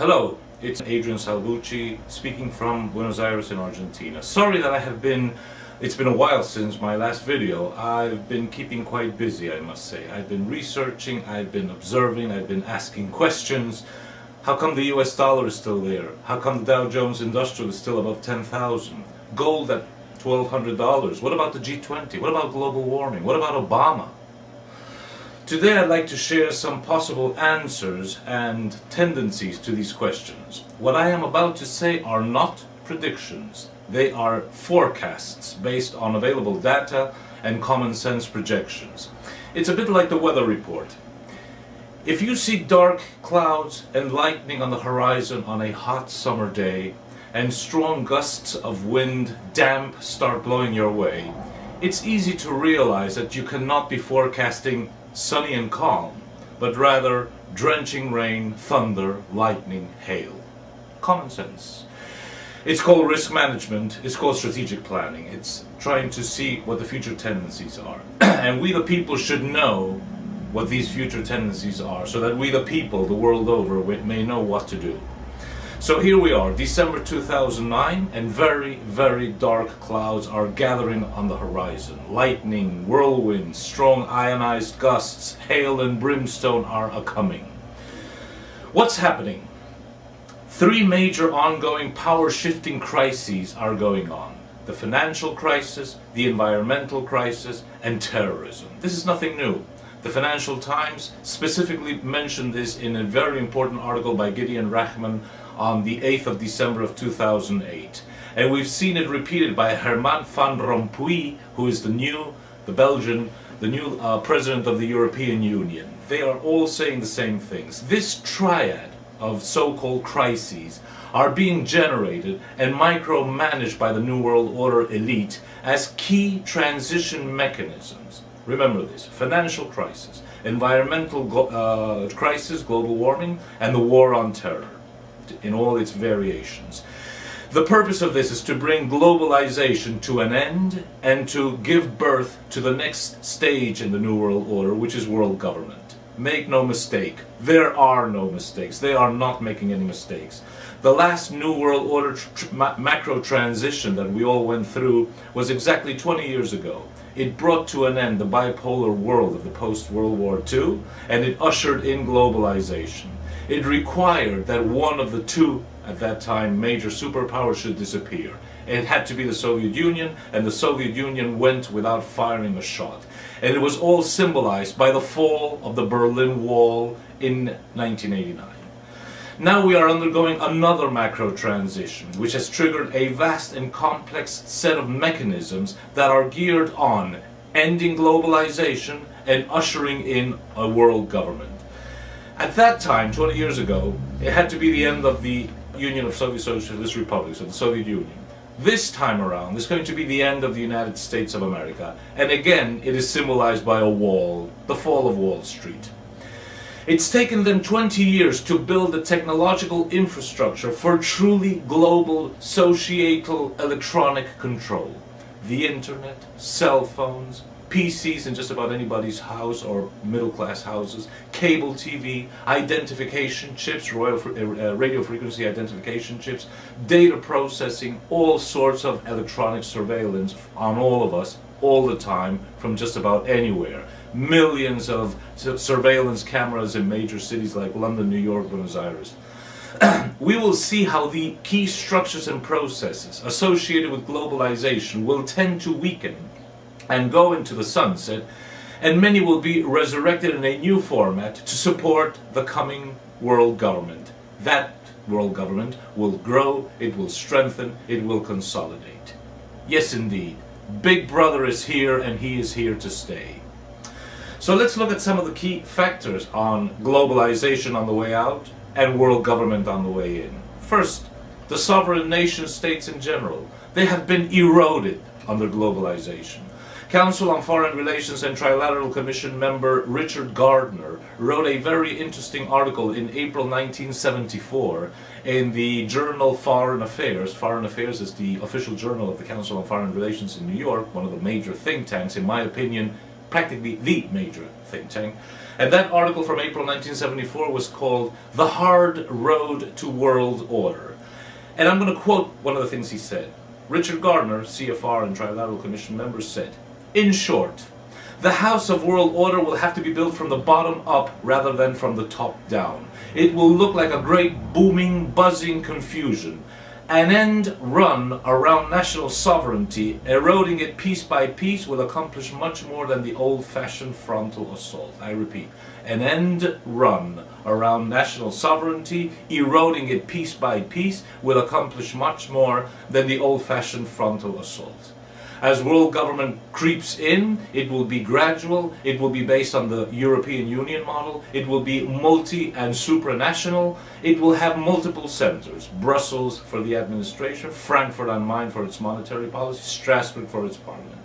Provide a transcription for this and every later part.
Hello, it's Adrian Salbuchi speaking from Buenos Aires in Argentina. Sorry that it's been a while since my last video. I've been keeping quite busy, I must say. I've been researching, I've been observing, I've been asking questions. How come the US dollar is still there? How come the Dow Jones Industrial is still above 10,000? Gold at $1,200. What about the G20? What about global warming? What about Obama? Today I'd like to share some possible answers and tendencies to these questions. What I am about to say are not predictions. They are forecasts based on available data and common sense projections. It's a bit like the weather report. If you see dark clouds and lightning on the horizon on a hot summer day and strong gusts of wind, damp, start blowing your way, it's easy to realize that you cannot be forecasting sunny and calm, but rather drenching rain, thunder, lightning, hail. Common sense. It's called risk management, it's called strategic planning. It's trying to see what the future tendencies are. And we the people should know what these future tendencies are, so that we the people, the world over, may know what to do. So here we are, December 2009, and very, very dark clouds are gathering on the horizon. Lightning, whirlwinds, strong ionized gusts, hail and brimstone are a-coming. What's happening? Three major ongoing power-shifting crises are going on. The financial crisis, the environmental crisis, and terrorism. This is nothing new. The Financial Times specifically mentioned this in a very important article by Gideon Rachman on the 8th of December of 2008. And we've seen it repeated by Herman van Rompuy, who is the new president of the European Union. They are all saying the same things. This triad of so-called crises are being generated and micromanaged by the New World Order elite as key transition mechanisms. Remember this: financial crisis, environmental crisis, global warming, and the war on terror in all its variations. The purpose of this is to bring globalization to an end and to give birth to the next stage in the New World Order, which is world government. Make no mistake, there are no mistakes. They are not making any mistakes. The last New World Order macro transition that we all went through was exactly 20 years ago. It brought to an end the bipolar world of the post-World War II, and it ushered in globalization. It required that one of the two, at that time, major superpowers should disappear. It had to be the Soviet Union, and the Soviet Union went without firing a shot. And it was all symbolized by the fall of the Berlin Wall in 1989. Now we are undergoing another macro transition, which has triggered a vast and complex set of mechanisms that are geared on ending globalization and ushering in a world government. At that time, 20 years ago, it had to be the end of the Union of Soviet Socialist Republics, of the Soviet Union. This time around, it's going to be the end of the United States of America. And again, it is symbolized by a wall, the fall of Wall Street. It's taken them 20 years to build a technological infrastructure for truly global societal electronic control. The internet, cell phones, PCs in just about anybody's house or middle-class houses, cable TV, identification chips, radio frequency identification chips, data processing, all sorts of electronic surveillance on all of us, all the time, from just about anywhere. Millions of surveillance cameras in major cities like London, New York, Buenos Aires. We will see how the key structures and processes associated with globalization will tend to weaken and go into the sunset, and many will be resurrected in a new format to support the coming world government. That world government will grow, it will strengthen, it will consolidate. Yes, indeed. Big Brother is here, and he is here to stay. So let's look at some of the key factors on globalization on the way out and world government on the way in. First, the sovereign nation states in general. They have been eroded under globalization. Council on Foreign Relations and Trilateral Commission member Richard Gardner wrote a very interesting article in April 1974 in the journal Foreign Affairs. Foreign Affairs is the official journal of the Council on Foreign Relations in New York, one of the major think tanks, in my opinion, practically the major think tank. And that article from April 1974 was called "The Hard Road to World Order." And I'm going to quote one of the things he said. Richard Gardner, CFR and Trilateral Commission member, said, "In short, the House of World Order will have to be built from the bottom up rather than from the top down. It will look like a great booming, buzzing confusion. An end run around national sovereignty, eroding it piece by piece, will accomplish much more than the old-fashioned frontal assault." I repeat, an end run around national sovereignty, eroding it piece by piece, will accomplish much more than the old-fashioned frontal assault. As world government creeps in, it will be gradual, it will be based on the European Union model, it will be multi- and supranational, it will have multiple centers: Brussels for the administration, Frankfurt am Main for its monetary policy, Strasbourg for its parliament.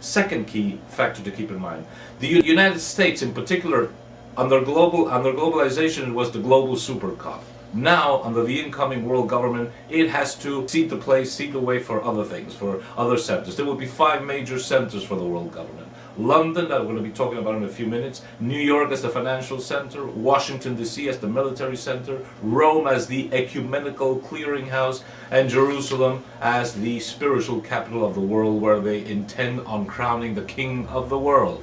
Second key factor to keep in mind, the United States in particular, under globalization, it was the global supercop. Now, under the incoming world government, it has to seed the way for other things, for other centers. There will be 5 major centers for the world government. London, that we're going to be talking about in a few minutes, New York as the financial center, Washington DC as the military center, Rome as the ecumenical clearinghouse, and Jerusalem as the spiritual capital of the world, where they intend on crowning the king of the world.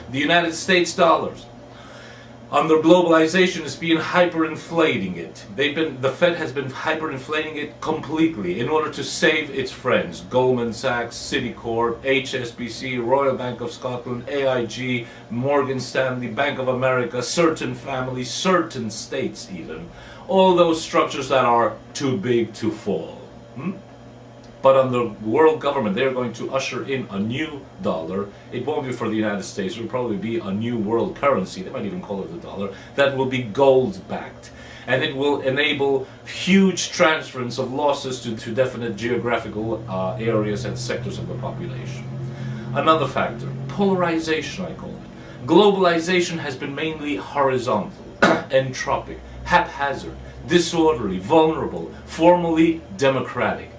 The United States dollars, under globalization, is being hyperinflating it. The Fed has been hyperinflating it completely in order to save its friends: Goldman Sachs, Citicorp, HSBC, Royal Bank of Scotland, AIG, Morgan Stanley, Bank of America, certain families, certain states even. All those structures that are too big to fall. But under world government, they're going to usher in a new dollar. It won't be for the United States. It will probably be a new world currency. They might even call it the dollar. That will be gold-backed. And it will enable huge transference of losses to definite geographical areas and sectors of the population. Another factor, polarization, I call it. Globalization has been mainly horizontal, entropic, haphazard, disorderly, vulnerable, formally democratic.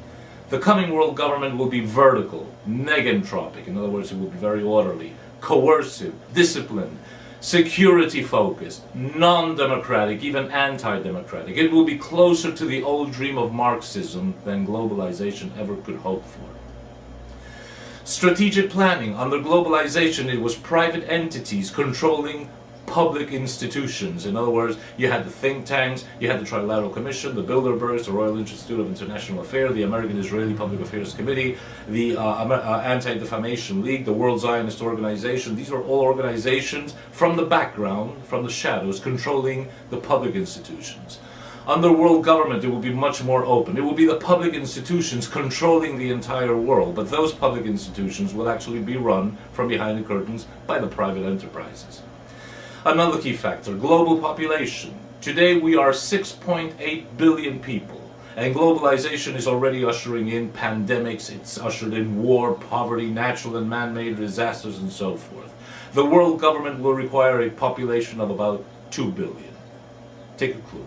The coming world government will be vertical, negentropic, in other words, it will be very orderly, coercive, disciplined, security-focused, non-democratic, even anti-democratic. It will be closer to the old dream of Marxism than globalization ever could hope for. Strategic planning. Under globalization, it was private entities controlling public institutions. In other words, you had the think tanks, you had the Trilateral Commission, the Bilderbergs, the Royal Institute of International Affairs, the American-Israeli Public Affairs Committee, the Anti-Defamation League, the World Zionist Organization. These are all organizations from the background, from the shadows, controlling the public institutions. Under world government, it will be much more open. It will be the public institutions controlling the entire world, but those public institutions will actually be run from behind the curtains by the private enterprises. Another key factor, global population. Today we are 6.8 billion people, and globalization is already ushering in pandemics, it's ushered in war, poverty, natural and man-made disasters, and so forth. The world government will require a population of about 2 billion. Take a clue.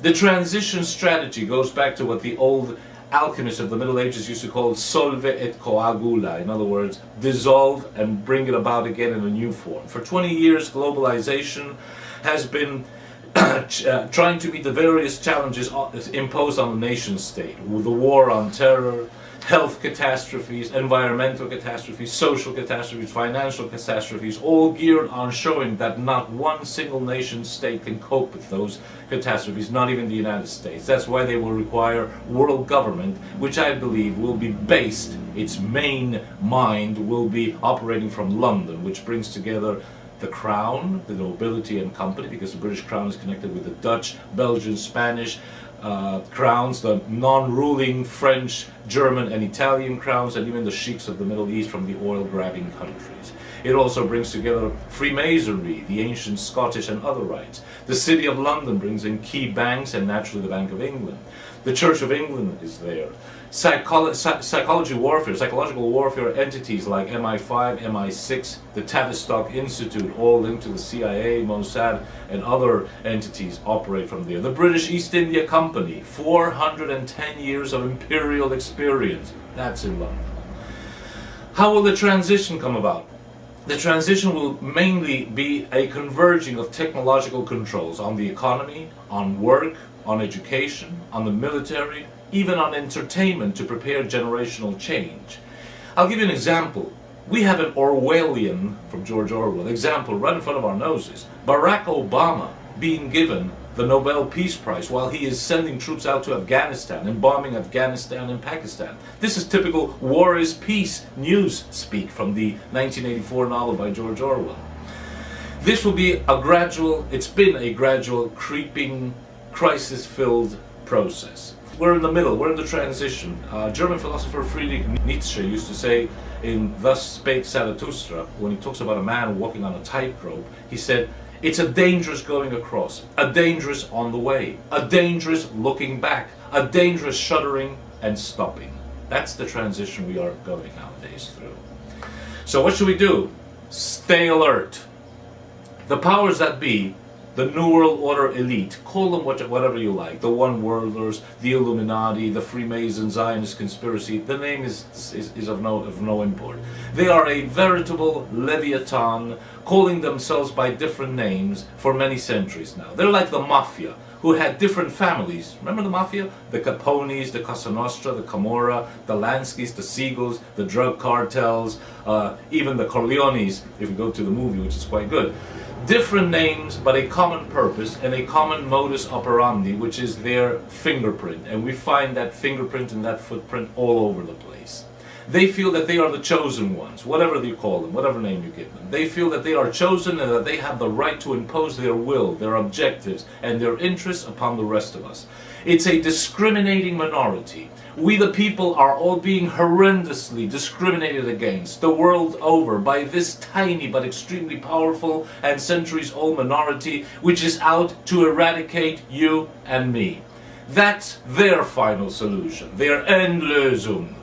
The transition strategy goes back to what the old alchemists of the Middle Ages used to call solve et coagula. In other words, dissolve and bring it about again in a new form. For 20 years, globalization has been trying to meet the various challenges imposed on the nation state. With the war on terror, health catastrophes, environmental catastrophes, social catastrophes, financial catastrophes, all geared on showing that not one single nation state can cope with those catastrophes, not even the United States. That's why they will require world government, which I believe will be based, its main mind will be operating from London, which brings together the crown, the nobility and company, because the British crown is connected with the Dutch, Belgian, Spanish crowns, the non-ruling French, German and Italian crowns, and even the sheiks of the Middle East from the oil-grabbing countries. It also brings together Freemasonry, the ancient Scottish and other rites. The City of London brings in key banks and naturally the Bank of England. The Church of England is there. Psychological warfare entities like MI5, MI6, the Tavistock Institute, all linked to the CIA, Mossad, and other entities operate from there. The British East India Company, 410 years of imperial experience, that's in London. How will the transition come about? The transition will mainly be a converging of technological controls on the economy, on work, on education, on the military, even on entertainment to prepare generational change. I'll give you an example. We have an Orwellian, from George Orwell, example right in front of our noses. Barack Obama being given the Nobel Peace Prize while he is sending troops out to Afghanistan and bombing Afghanistan and Pakistan. This is typical war is peace news speak from the 1984 novel by George Orwell. This will be a gradual, it's been a gradual, creeping, crisis-filled process. We're in the middle, we're in the transition. German philosopher Friedrich Nietzsche used to say in Thus Spake Zarathustra, when he talks about a man walking on a tightrope, he said, it's a dangerous going across, a dangerous on the way, a dangerous looking back, a dangerous shuddering and stopping. That's the transition we are going nowadays through. So what should we do? Stay alert. The powers that be, the New World Order elite, call them whatever you like, the One Worlders, the Illuminati, the Freemason Zionist conspiracy, the name is of no import. They are a veritable leviathan, calling themselves by different names for many centuries now. They're like the mafia, who had different families. Remember the mafia? The Capones, the Cosa Nostra, the Camorra, the Lanskis, the Siegels, the drug cartels, even the Corleones, if you go to the movie, which is quite good. Different names, but a common purpose and a common modus operandi, which is their fingerprint. And we find that fingerprint and that footprint all over the place. They feel that they are the chosen ones, whatever you call them, whatever name you give them. They feel that they are chosen and that they have the right to impose their will, their objectives, and their interests upon the rest of us. It's a discriminating minority. We the people are all being horrendously discriminated against the world over by this tiny but extremely powerful and centuries-old minority which is out to eradicate you and me. That's their final solution, their Endlösung.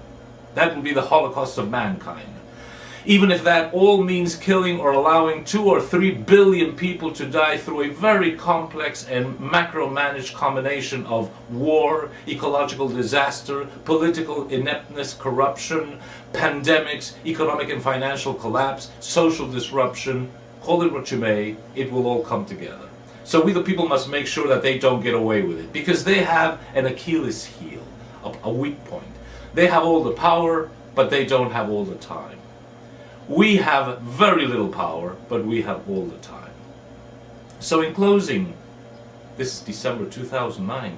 That will be the Holocaust of mankind. Even if that all means killing or allowing 2 or 3 billion people to die through a very complex and macro-managed combination of war, ecological disaster, political ineptness, corruption, pandemics, economic and financial collapse, social disruption, call it what you may, it will all come together. So we the people must make sure that they don't get away with it, because they have an Achilles heel, a weak point. They have all the power, but they don't have all the time. We have very little power, but we have all the time. So in closing, this is December 2009,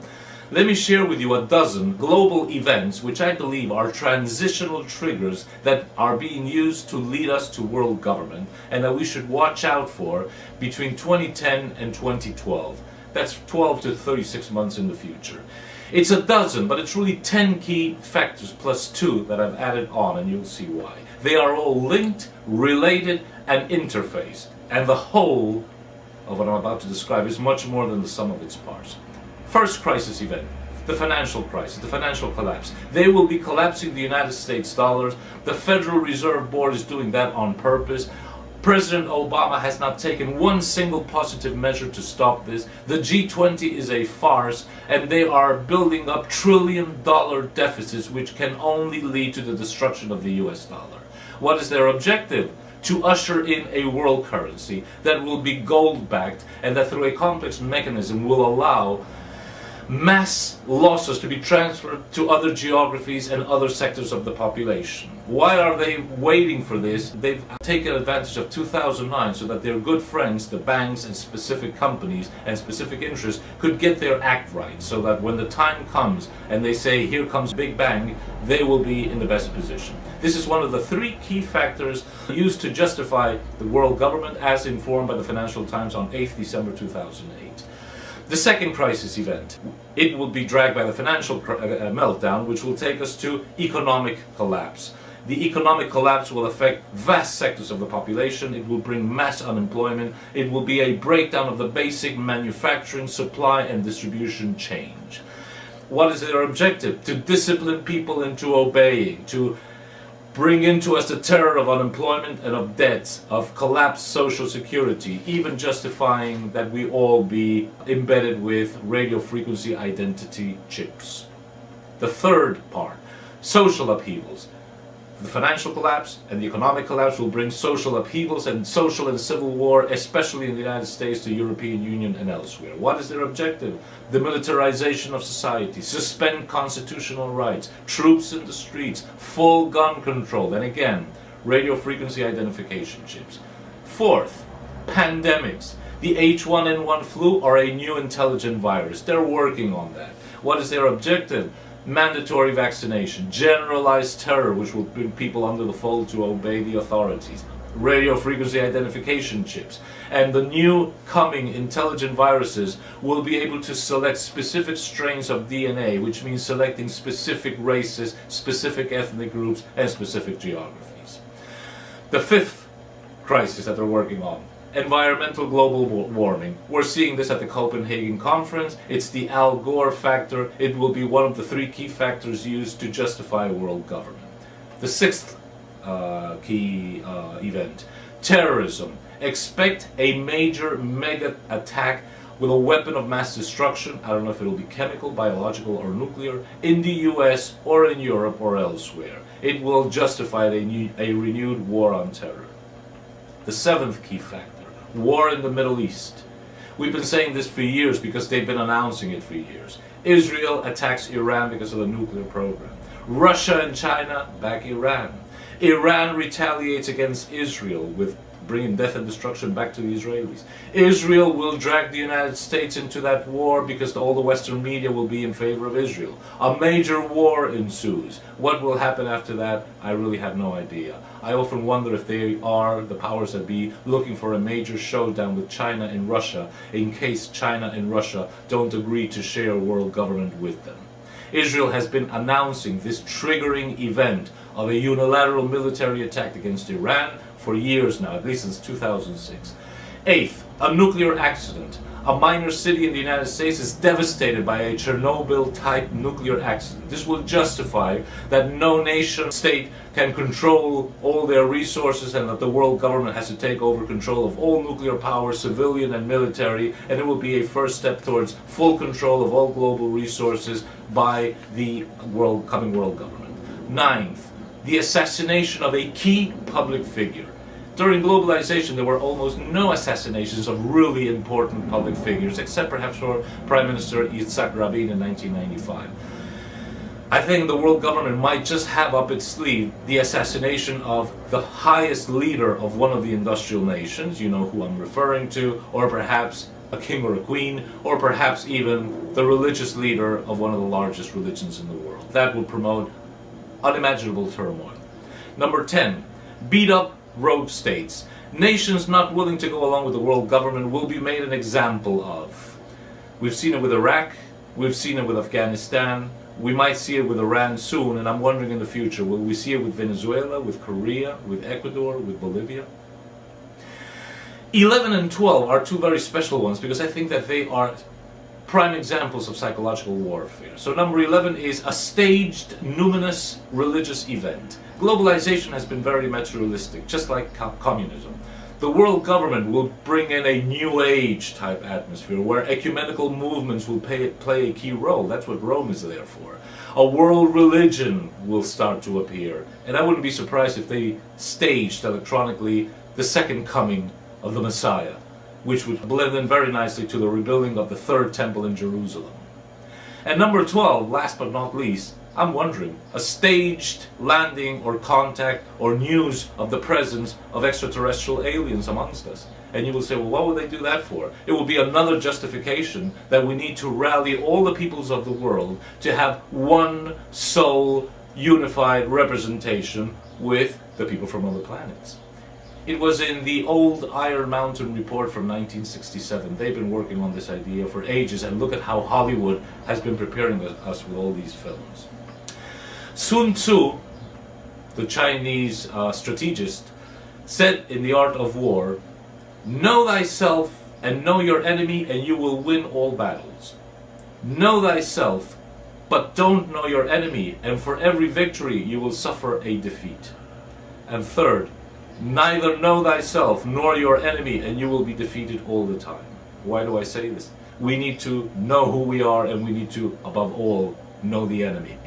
let me share with you a dozen global events which I believe are transitional triggers that are being used to lead us to world government and that we should watch out for between 2010 and 2012. That's 12 to 36 months in the future. It's a dozen, but it's really 10 key factors plus 2 that I've added on, and you'll see why. They are all linked, related, and interfaced. And the whole of what I'm about to describe is much more than the sum of its parts. First crisis event, the financial crisis, the financial collapse. They will be collapsing the United States dollars. The Federal Reserve Board is doing that on purpose. President Obama has not taken one single positive measure to stop this. The G20 is a farce, and they are building up trillion-dollar deficits which can only lead to the destruction of the US dollar. What is their objective? To usher in a world currency that will be gold-backed and that through a complex mechanism will allow mass losses to be transferred to other geographies and other sectors of the population. Why are they waiting for this? They've taken advantage of 2009 so that their good friends, the banks and specific companies and specific interests, could get their act right, so that when the time comes and they say, here comes Big Bang, they will be in the best position. This is one of the 3 key factors used to justify the world government as informed by the Financial Times on 8th December 2008. The second crisis event, it will be dragged by the financial meltdown, which will take us to economic collapse. The economic collapse will affect vast sectors of the population. It will bring mass unemployment. It will be a breakdown of the basic manufacturing, supply and distribution change. What is their objective? To discipline people into obeying, to bring into us the terror of unemployment and of debts, of collapsed social security, even justifying that we all be embedded with radio frequency identity chips. The third part, social upheavals. The financial collapse and the economic collapse will bring social upheavals and social and civil war, especially in the United States, the European Union and elsewhere. What is their objective? The militarization of society, suspend constitutional rights, troops in the streets, full gun control, and again, radio frequency identification chips. Fourth, pandemics. The H1N1 flu or a new intelligent virus. They're working on that. What is their objective? Mandatory vaccination, generalized terror, which will bring people under the fold to obey the authorities, radio frequency identification chips, and the new coming intelligent viruses will be able to select specific strains of DNA, which means selecting specific races, specific ethnic groups, and specific geographies. The fifth crisis that they're working on, environmental global warming. We're seeing this at the Copenhagen conference. It's the Al Gore factor. It will be one of the three key factors used to justify world government. The sixth key event, terrorism. Expect a major mega attack with a weapon of mass destruction, I don't know if it'll be chemical, biological or nuclear, in the US or in Europe or elsewhere. It will justify a renewed war on terror. The seventh key factor, war in the Middle East. We've been saying this for years because they've been announcing it for years. Israel attacks Iran because of the nuclear program. Russia and China back Iran. Iran retaliates against Israel with bringing death and destruction back to the Israelis. Israel will drag the United States into that war because all the Western media will be in favor of Israel. A major war ensues. What will happen after that? I really have no idea. I often wonder if they are, the powers that be, looking for a major showdown with China and Russia in case China and Russia don't agree to share world government with them. Israel has been announcing this triggering event of a unilateral military attack against Iran for years now, at least since 2006. Eighth, a nuclear accident. A minor city in the United States is devastated by a Chernobyl-type nuclear accident. This will justify that no nation state can control all their resources and that the world government has to take over control of all nuclear power, civilian and military, and it will be a first step towards full control of all global resources by the coming world government. Ninth, the assassination of a key public figure. During globalization, there were almost no assassinations of really important public figures, except perhaps for Prime Minister Yitzhak Rabin in 1995. I think the world government might just have up its sleeve the assassination of the highest leader of one of the industrial nations, you know who I'm referring to, or perhaps a king or a queen, or perhaps even the religious leader of one of the largest religions in the world. That would promote unimaginable turmoil. Number 10, beat up rogue states. Nations not willing to go along with the world government will be made an example of. We've seen it with Iraq, we've seen it with Afghanistan, we might see it with Iran soon, and I'm wondering in the future, will we see it with Venezuela, with Korea, with Ecuador, with Bolivia? 11 and 12 are two very special ones because I think that they are prime examples of psychological warfare. So number 11 is a staged, numinous religious event. Globalization has been very materialistic, just like communism. The world government will bring in a new age type atmosphere where ecumenical movements will play a key role. That's what Rome is there for. A world religion will start to appear. And I wouldn't be surprised if they staged electronically the second coming of the Messiah, which would blend in very nicely to the rebuilding of the third temple in Jerusalem. And number 12, last but not least, I'm wondering, a staged landing or contact or news of the presence of extraterrestrial aliens amongst us. And you will say, well, what would they do that for? It will be another justification that we need to rally all the peoples of the world to have one sole, unified representation with the people from other planets. It was in the old Iron Mountain report from 1967. They've been working on this idea for ages, and look at how Hollywood has been preparing us with all these films. Sun Tzu, the Chinese strategist, said in The Art of War, "Know thyself and know your enemy, and you will win all battles. Know thyself, but don't know your enemy, and for every victory you will suffer a defeat." And third, neither know thyself nor your enemy, and you will be defeated all the time. Why do I say this? We need to know who we are, and we need to, above all, know the enemy.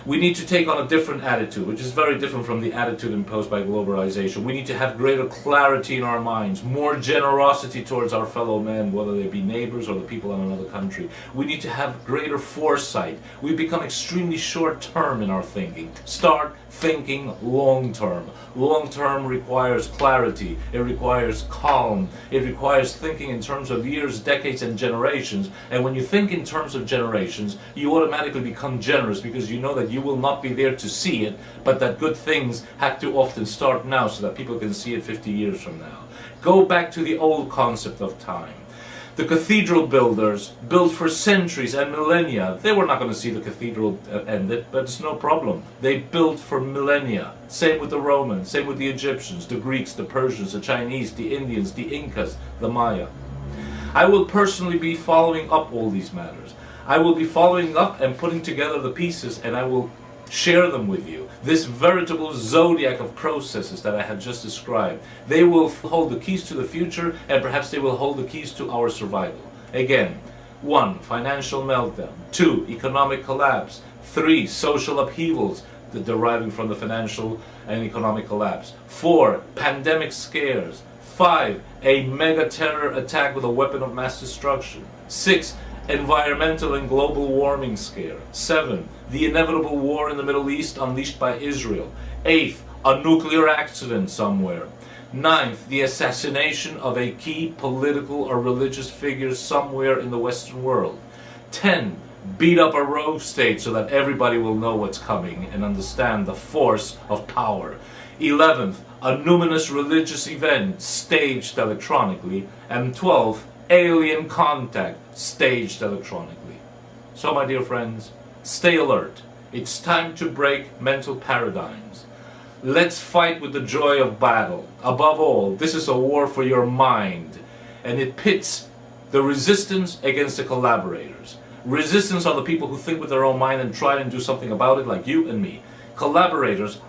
We need to take on a different attitude, which is very different from the attitude imposed by globalization. We need to have greater clarity in our minds, more generosity towards our fellow men, whether they be neighbors or the people in another country. We need to have greater foresight. We've become extremely short-term in our thinking. Start thinking long-term. Long-term requires clarity. It requires calm. It requires thinking in terms of years, decades, and generations. And when you think in terms of generations, you automatically become generous because you know that you will not be there to see it, but that good things have to often start now so that people can see it 50 years from now. Go back to the old concept of time. The cathedral builders built for centuries and millennia. They were not going to see the cathedral ended, but it's no problem. They built for millennia. Same with the Romans, same with the Egyptians, the Greeks, the Persians, the Chinese, the Indians, the Incas, the Maya. I will personally be following up all these matters. I will be following up and putting together the pieces, and I will share them with you. This veritable zodiac of processes that I have just described, they will hold the keys to the future, and perhaps they will hold the keys to our survival. Again, 1. Financial meltdown. 2. Economic collapse. 3. Social upheavals deriving from the financial and economic collapse. 4. Pandemic scares. 5. A mega terror attack with a weapon of mass destruction. 6. Environmental and global warming scare. 7. The inevitable war in the Middle East unleashed by Israel. 8. A nuclear accident somewhere. 9th, the assassination of a key political or religious figure somewhere in the Western world. 10. Beat up a rogue state so that everybody will know what's coming and understand the force of power. 11th, a numinous religious event staged electronically. And 12th, alien contact staged electronically. So my dear friends, stay alert. It's time to break mental paradigms. Let's fight with the joy of battle. Above all, this is a war for your mind, and it pits the resistance against the collaborators. Resistance are the people who think with their own mind and try and do something about it, like you and me. Collaborators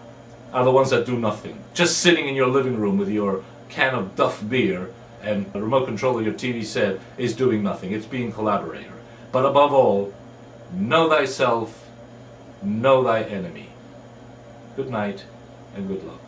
are the ones that do nothing. Just sitting in your living room with your can of Duff beer and the remote control of your TV set is doing nothing. It's being collaborator. But above all, know thyself, know thy enemy. Good night and good luck.